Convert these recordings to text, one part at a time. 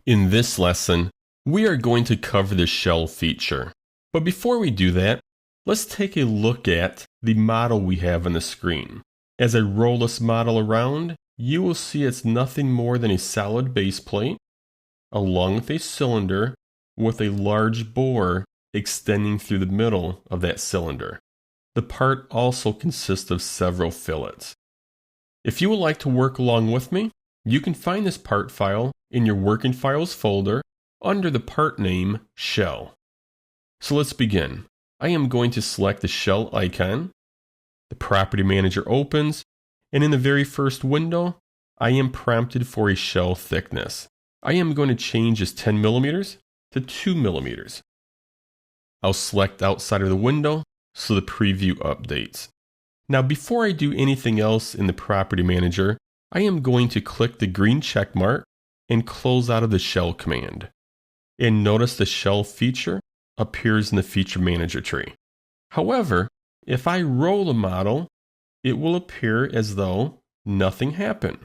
In this lesson, we are going to cover the shell feature. But before we do that, let's take a look at the model we have on the screen. As I roll this model around, you will see it's nothing more than a solid base plate, along with a cylinder with a large bore extending through the middle of that cylinder. The part also consists of several fillets. If you would like to work along with me, you can find this part file in your Working Files folder under the part name Shell. So let's begin. I am going to select the shell icon. The Property Manager opens, and in the very first window, I am prompted for a shell thickness. I am going to change this 10 millimeters to 2 millimeters. I'll select outside of the window so the preview updates. Now before I do anything else in the Property Manager, I am going to click the green check mark and close out of the shell command. And notice the shell feature appears in the Feature Manager tree. However, if I roll the model, it will appear as though nothing happened.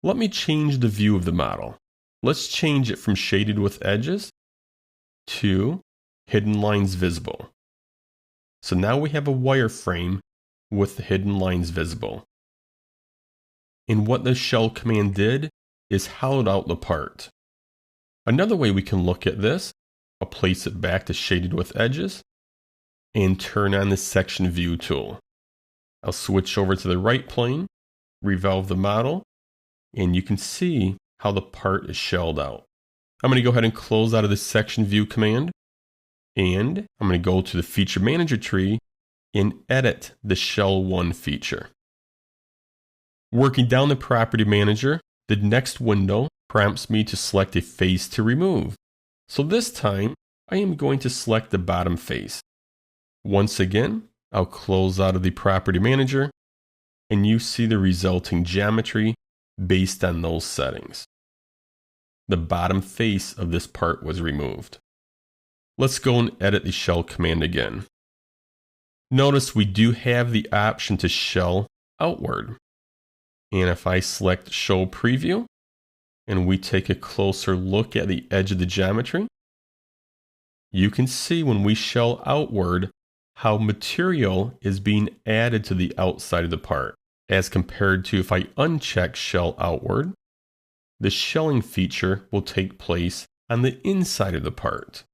Let me change the view of the model. Let's change it from Shaded with Edges to Hidden Lines Visible. So now we have a wireframe with the hidden lines visible. And what the shell command did is hollowed out the part. Another way we can look at this, I'll place it back to Shaded with Edges and turn on the Section View tool. I'll switch over to the right plane, revolve the model, and you can see how the part is shelled out. I'm going to go ahead and close out of the Section View command, and I'm going to go to the Feature Manager tree and edit the Shell 1 feature. Working down the Property Manager, the next window prompts me to select a face to remove. So this time, I am going to select the bottom face. Once again, I'll close out of the Property Manager, and you see the resulting geometry based on those settings. The bottom face of this part was removed. Let's go and edit the shell command again. Notice we do have the option to shell outward. And if I select Show Preview, and we take a closer look at the edge of the geometry, you can see when we shell outward how material is being added to the outside of the part, as compared to if I uncheck Shell Outward, the shelling feature will take place on the inside of the part.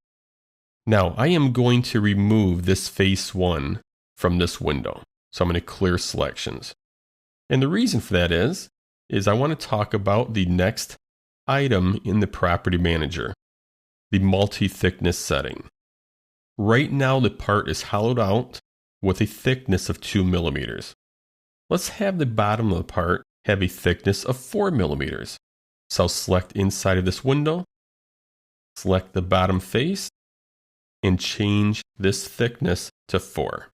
Now, I am going to remove this face 1 from this window. So I'm going to clear selections. And the reason for that is I want to talk about the next item in the Property Manager, the multi-thickness setting. Right now, the part is hollowed out with a thickness of 2 millimeters. Let's have the bottom of the part have a thickness of 4 millimeters. So I'll select inside of this window, select the bottom face, and change this thickness to 4.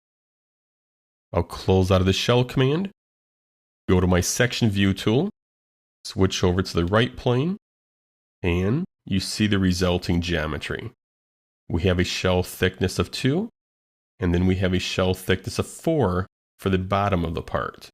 I'll close out of the shell command, go to my Section View tool, switch over to the right plane, and you see the resulting geometry. We have a shell thickness of 2, and then we have a shell thickness of 4 for the bottom of the part.